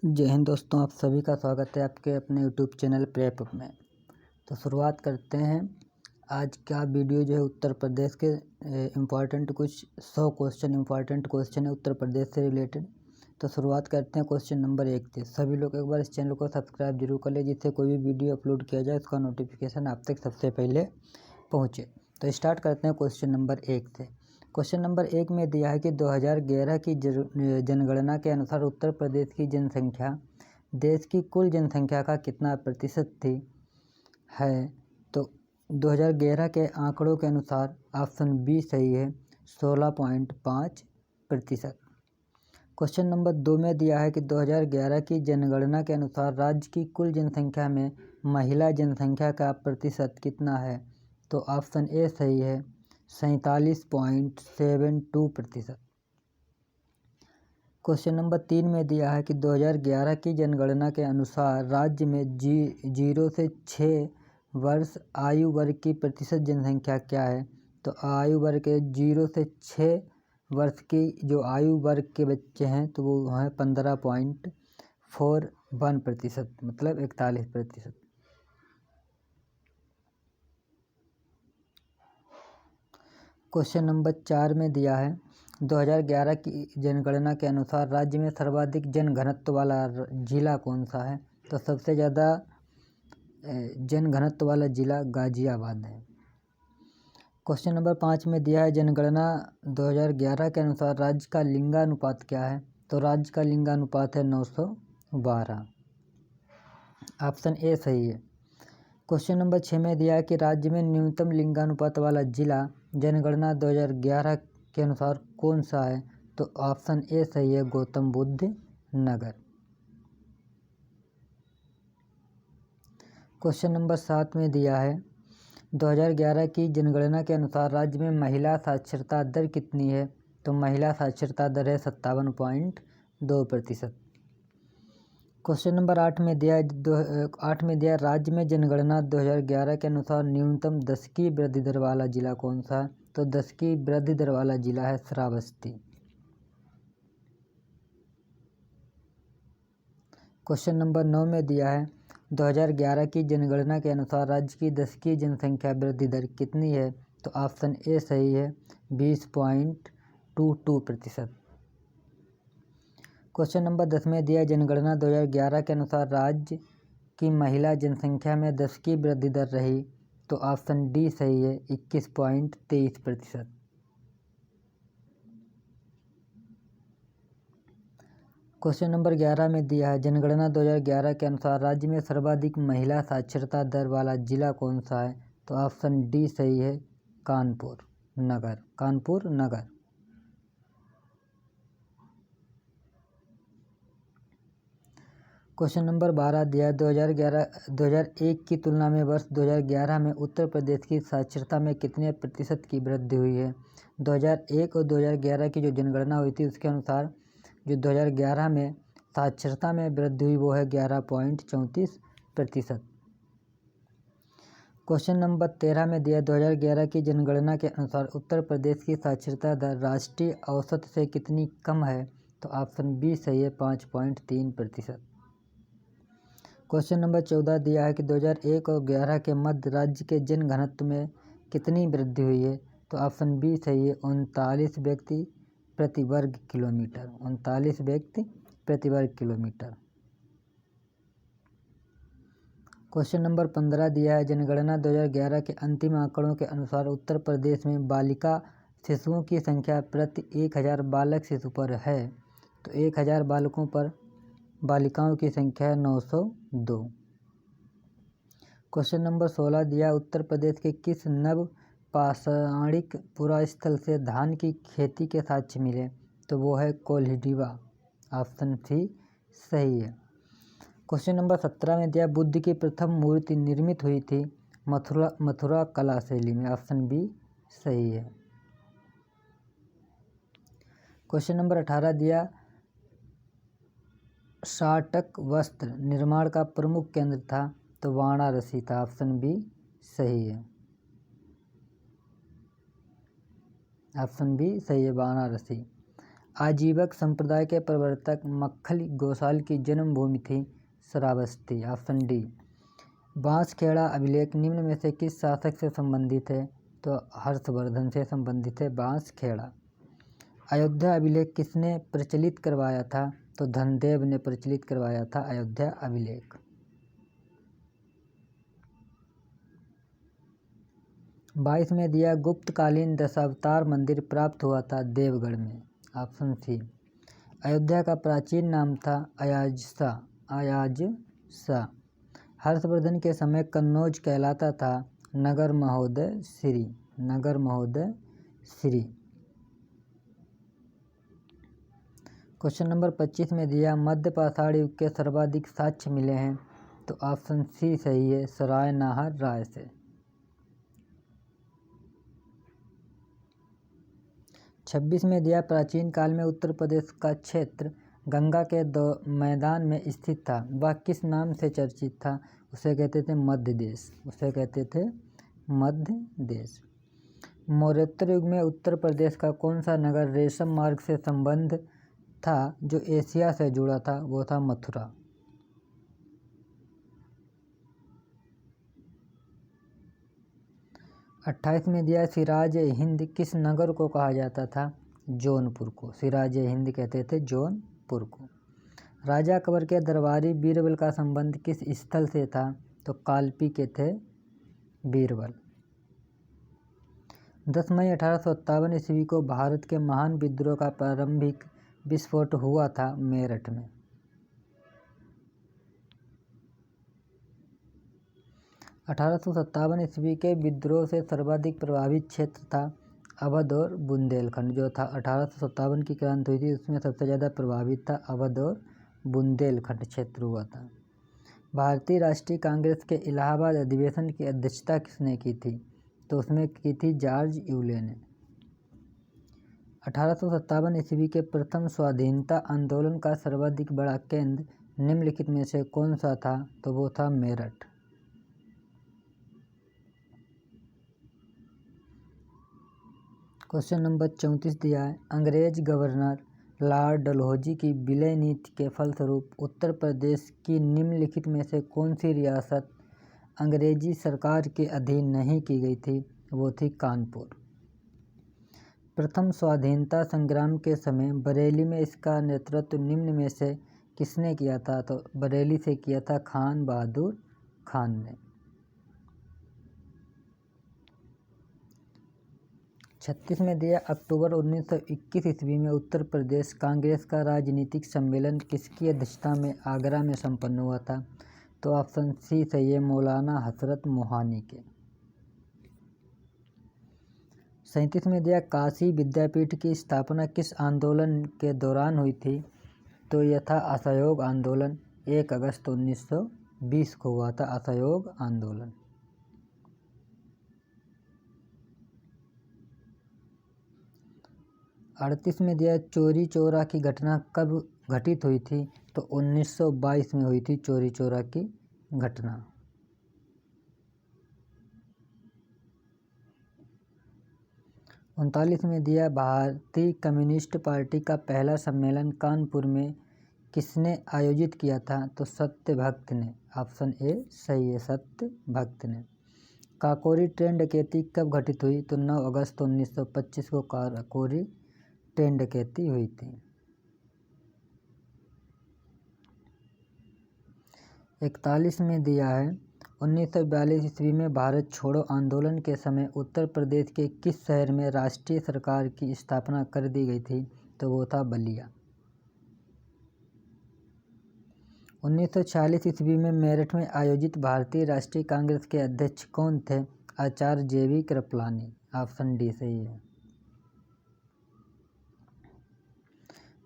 जय हिंद दोस्तों, आप सभी का स्वागत है आपके अपने यूट्यूब चैनल प्रेप में। तो शुरुआत करते हैं। आज का वीडियो जो है उत्तर प्रदेश के इम्पॉर्टेंट कुछ 100 क्वेश्चन इम्पॉर्टेंट क्वेश्चन है उत्तर प्रदेश से रिलेटेड। तो शुरुआत करते हैं क्वेश्चन नंबर 1 से। सभी लोग एक बार इस चैनल को सब्सक्राइब जरूर कर ले, जिससे कोई भी वीडियो अपलोड किया जाए उसका नोटिफिकेशन आप तक सबसे पहले पहुँचे। तो स्टार्ट करते हैं क्वेश्चन नंबर 1 से। क्वेश्चन नंबर 1 में दिया है कि 2011 की जनगणना के अनुसार उत्तर प्रदेश की जनसंख्या देश की कुल जनसंख्या का कितना प्रतिशत थी है। तो 2011 के आंकड़ों के अनुसार ऑप्शन बी सही है, 16.5%। क्वेश्चन नंबर 2 में दिया है कि 2011 की जनगणना के अनुसार राज्य की कुल जनसंख्या में महिला जनसंख्या का प्रतिशत कितना है। तो ऑप्शन ए सही है, 47.72%। क्वेश्चन नंबर 3 में दिया है कि 2011 की जनगणना के अनुसार राज्य में 0 से 6 वर्ष आयु वर्ग की प्रतिशत जनसंख्या क्या है। तो आयु वर्ग के 0 से 6 वर्ष की जो आयु वर्ग के बच्चे हैं तो वो हैं 15.41%, मतलब 41%। क्वेश्चन नंबर 4 में दिया है 2011 की जनगणना के अनुसार राज्य में सर्वाधिक जनघनत्व वाला जिला कौन सा है। तो सबसे ज़्यादा जनघनत्व वाला जिला गाजियाबाद है। क्वेश्चन नंबर 5 में दिया है जनगणना 2011 के अनुसार राज्य का लिंगानुपात क्या है। तो राज्य का लिंगानुपात है 912। ऑप्शन ए सही है। क्वेश्चन नंबर 6 में दिया है कि राज्य में न्यूनतम लिंगानुपात वाला जिला जनगणना 2011 के अनुसार कौन सा है। तो ऑप्शन ए सही है, गौतम बुद्ध नगर। क्वेश्चन नंबर 7 में दिया है 2011 की जनगणना के अनुसार राज्य में महिला साक्षरता दर कितनी है। तो महिला साक्षरता दर है 57.2%। क्वेश्चन नंबर 8 में दिया है राज्य में जनगणना 2011 के अनुसार न्यूनतम दशकीय वृद्धि दर वाला जिला कौन सा है। तो दशकीय वृद्धि दर वाला जिला है श्रावस्ती। क्वेश्चन नंबर 9 में दिया है 2011 की जनगणना के अनुसार राज्य की दशकीय जनसंख्या वृद्धि दर कितनी है। तो ऑप्शन ए सही है, 20.22%। क्वेश्चन नंबर 10 में दिया जनगणना 2011 के अनुसार राज्य की महिला जनसंख्या में दशकीय वृद्धि दर रही। तो ऑप्शन डी सही है, 21.23%। क्वेश्चन नंबर 11 में दिया है जनगणना 2011 के अनुसार राज्य में सर्वाधिक महिला साक्षरता दर वाला जिला कौन सा है। तो ऑप्शन डी सही है, कानपुर नगर। क्वेश्चन नंबर 12 दिया है 2001 की तुलना में वर्ष 2011 में उत्तर प्रदेश की साक्षरता में कितने प्रतिशत की वृद्धि हुई है। 2001 और 2011 की जो जनगणना हुई थी उसके अनुसार जो 2011 में साक्षरता में वृद्धि हुई वो है 11.34%। क्वेश्चन नंबर 13 में दिया 2011 की जनगणना के अनुसार उत्तर प्रदेश की साक्षरता दर राष्ट्रीय औसत से कितनी कम है। तो ऑप्शन बी सही है, 5.3%। क्वेश्चन नंबर 14 दिया है कि 2001 और 2011 के मध्य राज्य के जनघनत्व में कितनी वृद्धि हुई है। तो ऑप्शन बी सही है, 39 व्यक्ति प्रति वर्ग किलोमीटर। क्वेश्चन नंबर 15 दिया है जनगणना 2011 के अंतिम आंकड़ों के अनुसार उत्तर प्रदेश में बालिका शिशुओं की संख्या प्रति 1000 बालक शिशु पर है। तो 1000 बालकों पर बालिकाओं की संख्या है 902। क्वेश्चन नंबर 16 दिया उत्तर प्रदेश के किस नव पाषाणिक पुरास्थल से धान की खेती के साक्ष्य मिले। तो वो है कोल्हिडीवा। ऑप्शन सी सही है। क्वेश्चन नंबर 17 में दिया बुद्ध की प्रथम मूर्ति निर्मित हुई थी मथुरा कला शैली में। ऑप्शन बी सही है। क्वेश्चन नंबर 18 दिया साटक वस्त्र निर्माण का प्रमुख केंद्र था। तो वाराणसी था। ऑप्शन बी सही है। ऑप्शन बी सही है, वाराणसी। आजीवक संप्रदाय के प्रवर्तक मक्खली गोसाल की जन्मभूमि थी श्रावस्ती। Option D. बांसखेड़ा अभिलेख निम्न में से किस शासक से संबंधित है? तो हर्षवर्धन से संबंधित है बांसखेड़ा। अयोध्या अभिलेख किसने प्रचलित करवाया था? तो धनदेव ने प्रचलित करवाया था अयोध्या अभिलेख। 22 में दिया गुप्तकालीन दशावतार मंदिर प्राप्त हुआ था देवगढ़ में। Option C. अयोध्या का प्राचीन नाम था अयाजसा। हर्षवर्धन के समय कन्नौज कहलाता था नगर महोदय श्री। क्वेश्चन नंबर 25 में दिया मध्य पाषाण युग के सर्वाधिक साक्ष्य मिले हैं। तो ऑप्शन सी सही है, सराय नाहर राय से। 26 में दिया प्राचीन काल में उत्तर प्रदेश का क्षेत्र गंगा के मैदान में स्थित था, वह किस नाम से चर्चित था? उसे कहते थे मध्य देश। मौर्योत्तर युग में उत्तर प्रदेश का कौन सा नगर रेशम मार्ग से संबंध था जो एशिया से जुड़ा था? वो था मथुरा। अट्ठाईस में दिया सिराज हिंद किस नगर को कहा जाता था? जौनपुर को। सिराज हिंद कहते थे जौनपुर को। राजा अकबर के दरबारी बीरबल का संबंध किस स्थल से था? तो कालपी के थे बीरबल। 10 मई 1857 ईस्वी को भारत के महान विद्रोह का प्रारंभिक विस्फोट हुआ था मेरठ में। 1857 ईस्वी के विद्रोह से सर्वाधिक प्रभावित क्षेत्र था अवध और बुंदेलखंड। जो था 1857 की क्रांति हुई थी उसमें सबसे ज़्यादा प्रभावित था अवध और बुंदेलखंड क्षेत्र हुआ था। भारतीय राष्ट्रीय कांग्रेस के इलाहाबाद अधिवेशन की अध्यक्षता किसने की थी? तो उसमें की थी जॉर्ज यूले ने। 1857 ईस्वी के प्रथम स्वाधीनता आंदोलन का सर्वाधिक बड़ा केंद्र निम्नलिखित में से कौन सा था? तो वो था मेरठ। क्वेश्चन नंबर 34 दिया है अंग्रेज गवर्नर लॉर्ड डलहौजी की विलय नीति के फलस्वरूप उत्तर प्रदेश की निम्नलिखित में से कौन सी रियासत अंग्रेजी सरकार के अधीन नहीं की गई थी? वो थी कानपुर। प्रथम स्वाधीनता संग्राम के समय बरेली में इसका नेतृत्व निम्न में से किसने किया था? तो बरेली से किया था खान बहादुर खान ने। 36 में दिया अक्टूबर 1921 ईस्वी में उत्तर प्रदेश कांग्रेस का राजनीतिक सम्मेलन किसकी अध्यक्षता में आगरा में संपन्न हुआ था? तो ऑप्शन सी सही है, मौलाना हजरत मोहानी के। 37 में दिया काशी विद्यापीठ की स्थापना किस आंदोलन के दौरान हुई थी? तो यह था असहयोग आंदोलन। 1 अगस्त 1920 को हुआ था असहयोग आंदोलन। 38 में दिया चोरी चौरा की घटना कब घटित हुई थी? तो 1922 में हुई थी चोरी चौरा की घटना। 39 में दिया भारतीय कम्युनिस्ट पार्टी का पहला सम्मेलन कानपुर में किसने आयोजित किया था? तो सत्यभक्त ने। ऑप्शन ए सही है, सत्यभक्त ने। काकोरी ट्रेन डकैती कब घटित हुई? तो 9 अगस्त 1925 को काकोरी ट्रेन डकैती हुई थी। 41 में दिया है 1942 ईस्वी में भारत छोड़ो आंदोलन के समय उत्तर प्रदेश के किस शहर में राष्ट्रीय सरकार की स्थापना कर दी गई थी? तो वो था बलिया। 1946 ईस्वी में मेरठ में आयोजित भारतीय राष्ट्रीय कांग्रेस के अध्यक्ष कौन थे? आचार्य जेवी कृपलानी। ऑप्शन डी सही है।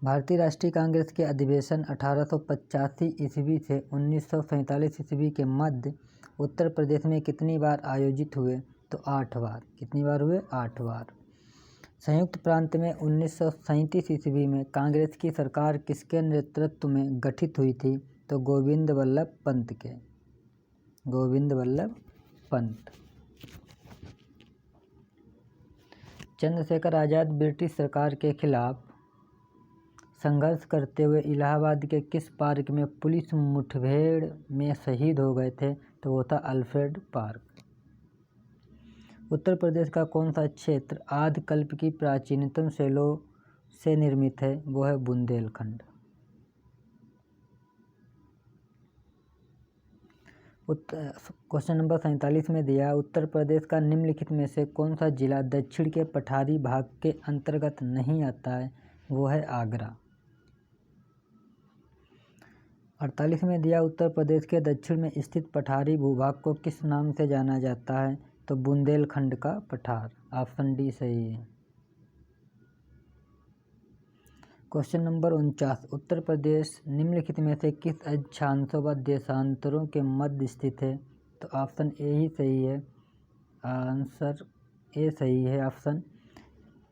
भारतीय राष्ट्रीय कांग्रेस के अधिवेशन 1885 ईस्वी से 1947 ईस्वी के मध्य उत्तर प्रदेश में कितनी बार आयोजित हुए? तो 8 बार। कितनी बार हुए? 8 बार। संयुक्त प्रांत में 1937 ईस्वी में कांग्रेस की सरकार किसके नेतृत्व में गठित हुई थी? तो गोविंद वल्लभ पंत के। गोविंद वल्लभ पंत। चंद्रशेखर आज़ाद ब्रिटिश सरकार के खिलाफ संघर्ष करते हुए इलाहाबाद के किस पार्क में पुलिस मुठभेड़ में शहीद हो गए थे? तो वो था अल्फ्रेड पार्क। उत्तर प्रदेश का कौन सा क्षेत्र आदिकल्प की प्राचीनतम शैलों से निर्मित है? वो है बुंदेलखंड। क्वेश्चन नंबर 47 में दिया, उत्तर प्रदेश का निम्नलिखित में से कौन सा जिला दक्षिण के पठारी भाग के अंतर्गत नहीं आता है? वो है आगरा। 48 में दिया, उत्तर प्रदेश के दक्षिण में स्थित पठारी भूभाग को किस नाम से जाना जाता है? तो बुंदेलखंड का पठार। ऑप्शन डी सही है। क्वेश्चन नंबर 49, उत्तर प्रदेश निम्नलिखित में से किस अक्षांशों व देशांतरों के मध्य स्थित है? तो ऑप्शन ए ही सही है। आंसर ए सही है। ऑप्शन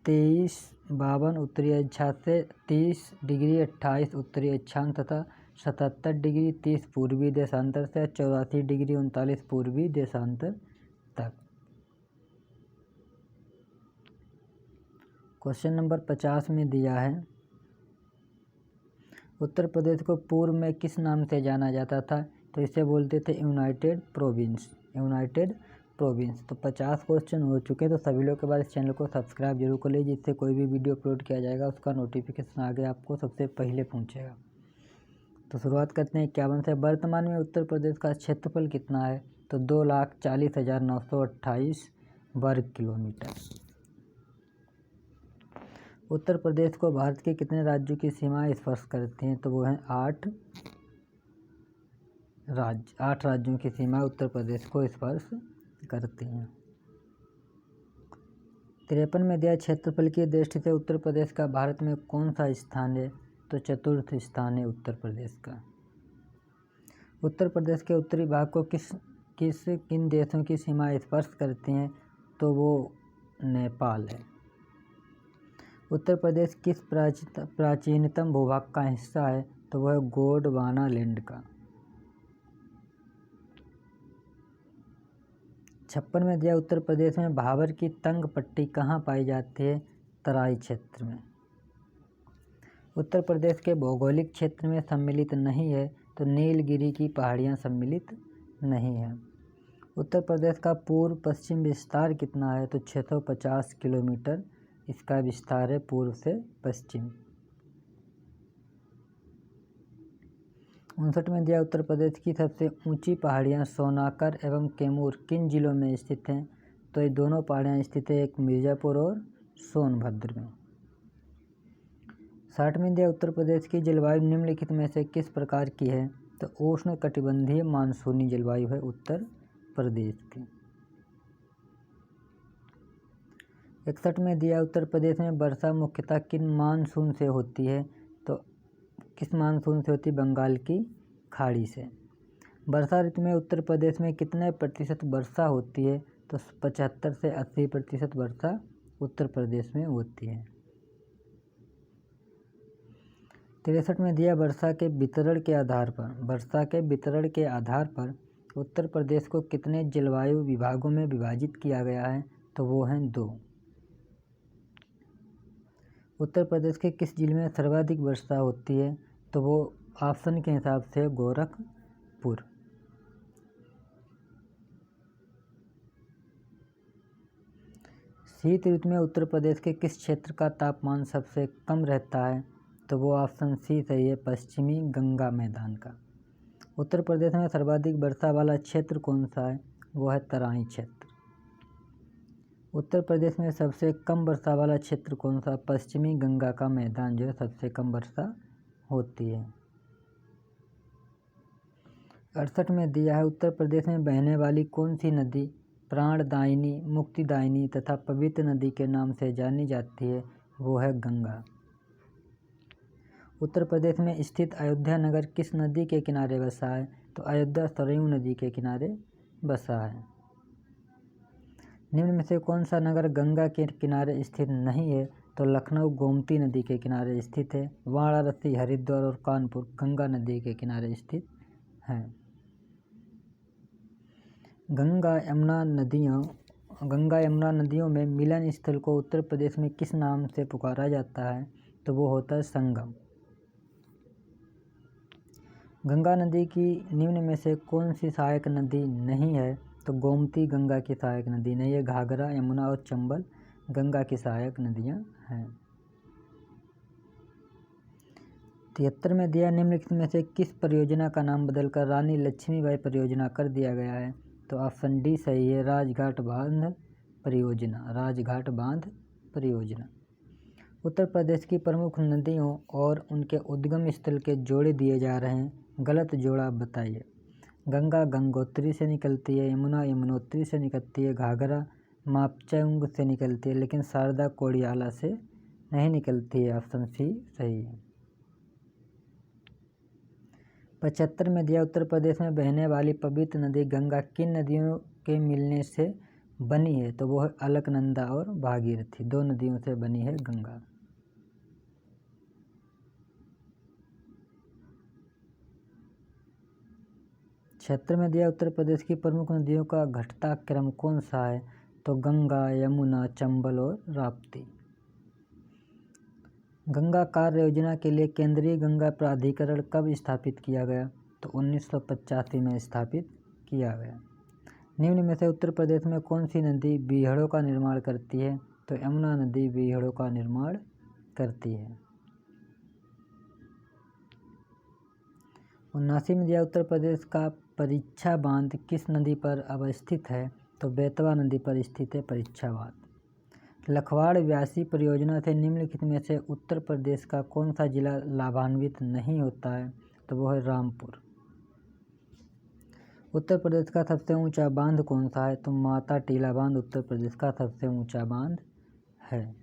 23-52 उत्तरी अक्षांश से 30 डिग्री 28 उत्तरी अक्षांश तथा 77 डिग्री 30 पूर्वी देशांतर से 84 डिग्री 39 पूर्वी देशांतर तक। क्वेश्चन नंबर 50 में दिया है, उत्तर प्रदेश को पूर्व में किस नाम से जाना जाता था? तो इसे बोलते थे यूनाइटेड प्रोविंस। United province. तो 50 क्वेश्चन हो चुके हैं। तो सभी लोग के बाद इस चैनल को सब्सक्राइब जरूर कर लीजिए, जिससे कोई भी वीडियो अपलोड किया जाएगा उसका नोटिफिकेशन आगे आपको सबसे पहले पहुंचेगा। तो शुरुआत करते हैं 51 से। वर्तमान में उत्तर प्रदेश का क्षेत्रफल कितना है? तो 2,40,928 वर्ग किलोमीटर। उत्तर प्रदेश को भारत के कितने राज्यों की सीमाएं स्पर्श करती हैं? तो वो हैं 8 राज्य। 8 राज्यों की सीमाएं उत्तर प्रदेश को स्पर्श करती हैं। 53 में दिया, क्षेत्रफल की दृष्टि से उत्तर प्रदेश का भारत में कौन सा स्थान है? तो चतुर्थ स्थान है उत्तर प्रदेश का। उत्तर प्रदेश के उत्तरी भाग को किन देशों की सीमाएं स्पर्श करती हैं? तो वो नेपाल है। उत्तर प्रदेश किस प्राचीनतम भूभाग का हिस्सा है? तो वह गोंडवाना लैंड का। 56 में दिया, उत्तर प्रदेश में भाबर की तंग पट्टी कहाँ पाई जाती है? तराई क्षेत्र में। उत्तर प्रदेश के भौगोलिक क्षेत्र में सम्मिलित नहीं है, तो नीलगिरी की पहाड़ियाँ सम्मिलित नहीं है। उत्तर प्रदेश का पूर्व पश्चिम विस्तार कितना है? तो 650 किलोमीटर इसका विस्तार है पूर्व से पश्चिम। 59 में दिया, उत्तर प्रदेश की सबसे ऊंची पहाड़ियां सोनाकर एवं कैमूर किन जिलों में स्थित हैं? तो ये दोनों पहाड़ियां स्थित है, एक मिर्ज़ापुर और सोनभद्र में। 60 में दिया, उत्तर प्रदेश की जलवायु निम्नलिखित में से किस प्रकार की है? तो उष्ण कटिबंधीय मानसूनी जलवायु है उत्तर प्रदेश की। 61 में दिया, उत्तर प्रदेश में वर्षा मुख्यतः किन मानसून से होती है? तो किस मानसून से होती है? बंगाल की खाड़ी से। वर्षा ऋतु में उत्तर प्रदेश में कितने प्रतिशत वर्षा होती है? तो 75 से 80% वर्षा उत्तर प्रदेश में होती है। 63 में दिया, वर्षा के वितरण के आधार पर उत्तर प्रदेश को कितने जलवायु विभागों में विभाजित किया गया है? तो वो हैं 2। उत्तर प्रदेश के किस जिले में सर्वाधिक वर्षा होती है? तो वो ऑप्शन के हिसाब से गोरखपुर। शीत ऋतु में उत्तर प्रदेश के किस क्षेत्र का तापमान सबसे कम रहता है? तो वो ऑप्शन सी सही है, पश्चिमी गंगा मैदान का। उत्तर प्रदेश में सर्वाधिक वर्षा वाला क्षेत्र कौन सा है? वो है तराई क्षेत्र। उत्तर प्रदेश में सबसे कम वर्षा वाला क्षेत्र कौन सा? पश्चिमी गंगा का मैदान जो है सबसे कम वर्षा होती है। 68 में दिया है, उत्तर प्रदेश में बहने वाली कौन सी नदी प्राणदायिनी, मुक्तिदायिनी तथा पवित्र नदी के नाम से जानी जाती है? वो है गंगा। उत्तर प्रदेश में स्थित अयोध्या नगर किस नदी के किनारे बसा है? तो अयोध्या सरयू नदी के किनारे बसा है। निम्न में से कौन सा नगर गंगा के किनारे स्थित नहीं है? तो लखनऊ गोमती नदी के किनारे स्थित है। वाराणसी, हरिद्वार और कानपुर गंगा नदी के किनारे स्थित हैं। गंगा यमुना नदियों में मिलन स्थल को उत्तर प्रदेश में किस नाम से पुकारा जाता है? तो वो होता है संगम। गंगा नदी की निम्न में से कौन सी सहायक नदी नहीं है? तो गोमती गंगा की सहायक नदी नहीं है। घाघरा, यमुना और चंबल गंगा की सहायक नदियां हैं। 73 में दिया निम्नलिखित में से किस परियोजना का नाम बदलकर रानी लक्ष्मीबाई परियोजना कर दिया गया है? तो ऑप्शन डी सही है, राजघाट बांध परियोजना। राजघाट बांध परियोजना। उत्तर प्रदेश की प्रमुख नदियों और उनके उद्गम स्थल के जोड़े दिए जा रहे हैं, गलत जोड़ा बताइए। गंगा गंगोत्री से निकलती है, यमुना यमुनोत्री से निकलती है, घाघरा मापचौंग से निकलती है, लेकिन शारदा कोड़ियाला से नहीं निकलती है। ऑप्शन सी सही है। 75 में दिया उत्तर प्रदेश में बहने वाली पवित्र नदी गंगा किन नदियों के मिलने से बनी है? तो वो है अलकनंदा और भागीरथी, दो नदियों से बनी है गंगा। क्षेत्र में दिया उत्तर प्रदेश की प्रमुख नदियों का घटता क्रम कौन सा है? तो गंगा, यमुना, चंबल और राप्ती। गंगा कार्य योजना के लिए केंद्रीय गंगा प्राधिकरण कब स्थापित किया गया? तो 1985 में स्थापित किया गया। निम्न में से उत्तर प्रदेश में कौन सी नदी बीहड़ों का निर्माण करती है? तो यमुना नदी बीहड़ों का निर्माण करती है। 79 में दिया उत्तर प्रदेश का परीक्षा बांध किस नदी पर अवस्थित है? तो बेतवा नदी पर स्थित है परीक्षा बांध। लखवाड़ व्यासी परियोजना से निम्नलिखित में से उत्तर प्रदेश का कौन सा जिला लाभान्वित नहीं होता है? तो वो है रामपुर। उत्तर प्रदेश का सबसे ऊंचा बांध कौन सा है? तो माता टीला बांध उत्तर प्रदेश का सबसे ऊंचा बांध है।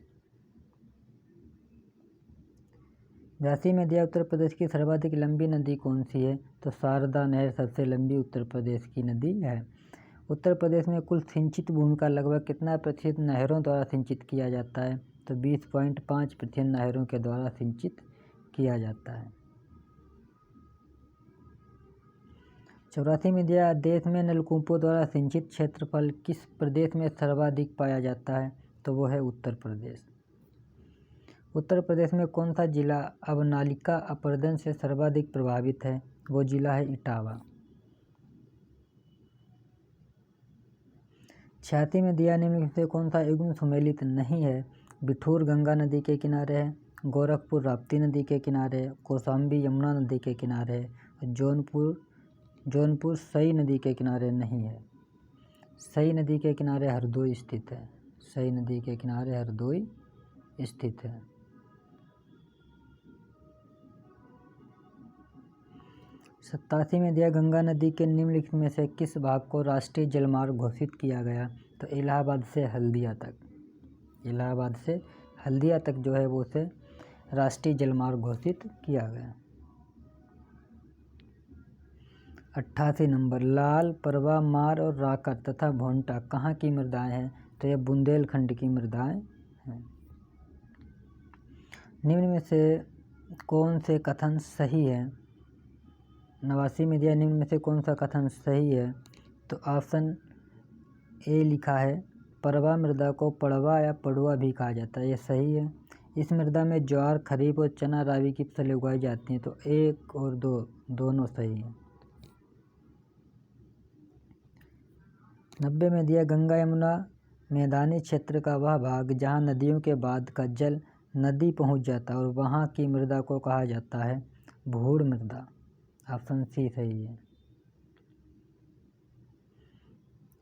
व्यासी में दिया उत्तर प्रदेश की सर्वाधिक लंबी नदी कौन सी है? तो शारदा नहर सबसे लंबी उत्तर प्रदेश की नदी है। उत्तर प्रदेश में कुल सिंचित भूमि का लगभग कितना प्रतिशत नहरों द्वारा सिंचित किया जाता है? तो 20.5% नहरों के द्वारा सिंचित किया जाता है। 84 में दिया देश में नलकूपों द्वारा सिंचित क्षेत्रफल किस प्रदेश में सर्वाधिक पाया जाता है? तो वो है उत्तर प्रदेश। उत्तर प्रदेश में कौन सा जिला अब नालिका अपरदन से सर्वाधिक प्रभावित है? वो जिला है इटावा। 86 में दिया निम्नलिखित से कौन सा युग्म सुमेलित नहीं है? बिठूर गंगा नदी के किनारे है, गोरखपुर राप्ती नदी के किनारे है, कौशाम्बी यमुना नदी के किनारे है, जौनपुर सई नदी के किनारे नहीं है। सई नदी के किनारे हरदोई स्थित है। सई नदी के किनारे हरदोई स्थित है। 87 में दिया गंगा नदी के निम्नलिखित में से किस भाग को राष्ट्रीय जलमार्ग घोषित किया गया? तो इलाहाबाद से हल्दिया तक। इलाहाबाद से हल्दिया तक जो है वो उसे राष्ट्रीय जलमार्ग घोषित किया गया। 88 नंबर लाल, परवा, मार और राकर तथा भोंटा कहाँ की मृदाएं हैं? तो यह बुंदेलखंड की मृदाएं हैं। निम्न में से कौन से कथन सही है? 89 में दिया निम्न में से कौन सा कथन सही है? तो ऑप्शन ए लिखा है, परवा मृदा को पड़वा या पड़ुआ भी कहा जाता है, यह सही है। इस मृदा में ज्वार, खरीफ और चना रावी की फसलें उगाई जाती हैं, तो 1 और 2 दोनों सही हैं। 90 में दिया गंगा यमुना मैदानी क्षेत्र का वह भाग जहाँ नदियों के बाद का जल नदी पहुँच जाता है और वहाँ की मृदा को कहा जाता है भूड़ मृदा। ऑप्शन सी सही है।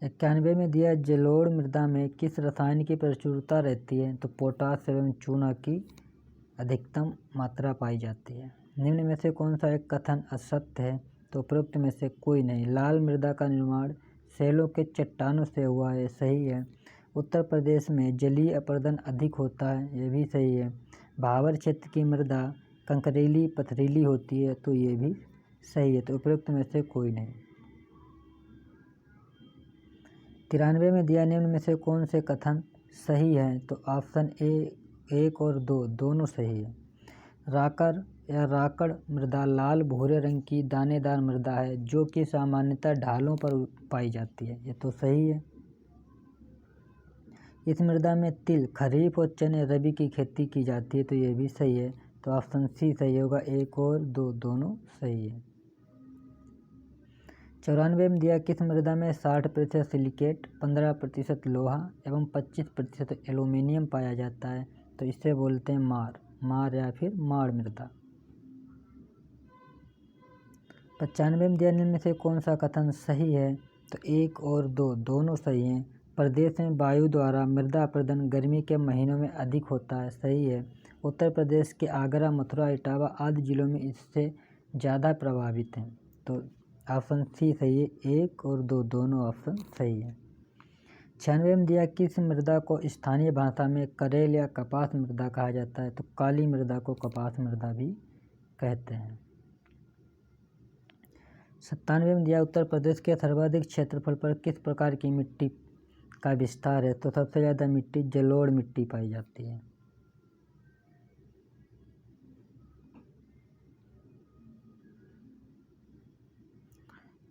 91 में दिया जलोढ़ मृदा में किस रसायन की प्रचुरता रहती है? तो पोटास एवं चूना की अधिकतम मात्रा पाई जाती है। निम्न में से कौन सा एक कथन असत्य है? तो उपरोक्त में से कोई नहीं। लाल मृदा का निर्माण सेलों के चट्टानों से हुआ है, सही है। उत्तर प्रदेश में जलीय अपरदन अधिक होता है, यह भी सही है। भावर क्षेत्र की मृदा कंकरीली पथरीली होती है, तो ये भी सही है। तो उपरोक्त में से कोई नहीं। 93 में दिया निम्न में से कौन से कथन सही है? तो ऑप्शन ए 1 और 2 दोनों सही है। राकर या राकड़ मृदा लाल भूरे रंग की दानेदार मृदा है जो कि सामान्यतः ढालों पर पाई जाती है, ये तो सही है। इस मृदा में तिल, खरीफ और चने रबी की खेती की जाती है, तो ये भी सही है। तो ऑप्शन सी सही होगा, 1 और 2 दोनों सही है। 94 में दिया किस मृदा में 60% सिलिकेट, 15% लोहा एवं 25% एल्यूमीनियम पाया जाता है? तो इसे बोलते हैं मार या फिर माड़ मृदा। 95 में दिया निम्न में से कौन सा कथन सही है? तो 1 और 2 दोनों सही हैं। प्रदेश में वायु द्वारा मृदा अपरदन गर्मी के महीनों में अधिक होता है, सही है। उत्तर प्रदेश के आगरा, मथुरा, इटावा आदि जिलों में इससे ज़्यादा प्रभावित हैं। तो ऑप्शन सी सही है, 1 और 2 दोनों ऑप्शन सही है। 96 में दिया किस मृदा को स्थानीय भाषा में करेल या कपास मृदा कहा जाता है? तो काली मृदा को कपास मृदा भी कहते हैं। 97 में दिया उत्तर प्रदेश के सर्वाधिक क्षेत्रफल पर किस प्रकार की मिट्टी का विस्तार है? तो सबसे ज़्यादा मिट्टी जलोढ़ मिट्टी पाई जाती है।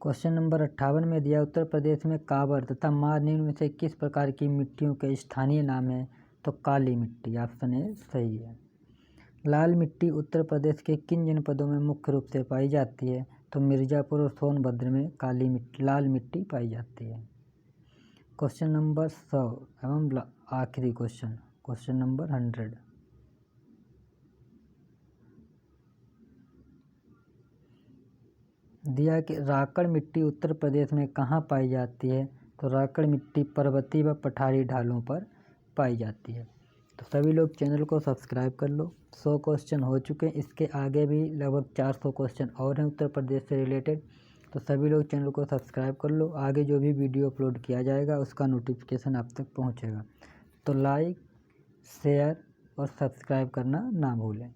क्वेश्चन नंबर 58 में दिया उत्तर प्रदेश में काबर तथा मार निम्न में से किस प्रकार की मिट्टियों के स्थानीय नाम है? तो काली मिट्टी, ऑप्शन ए सही है। लाल मिट्टी उत्तर प्रदेश के किन जनपदों में मुख्य रूप से पाई जाती है? तो मिर्ज़ापुर और सोनभद्र में लाल मिट्टी पाई जाती है। क्वेश्चन नंबर 100 एवं आखिरी क्वेश्चन नंबर 100। दिया कि राकड़ मिट्टी उत्तर प्रदेश में कहाँ पाई जाती है? तो राकड़ मिट्टी पर्वतीय व पठारी ढालों पर पाई जाती है। तो सभी लोग चैनल को सब्सक्राइब कर लो। 100 क्वेश्चन हो चुके हैं, इसके आगे भी लगभग 400 क्वेश्चन और हैं उत्तर प्रदेश से रिलेटेड। तो सभी लोग चैनल को सब्सक्राइब कर लो, आगे जो भी वीडियो अपलोड किया जाएगा उसका नोटिफिकेशन आप तक पहुँचेगा। तो लाइक, शेयर और सब्सक्राइब करना ना भूलें।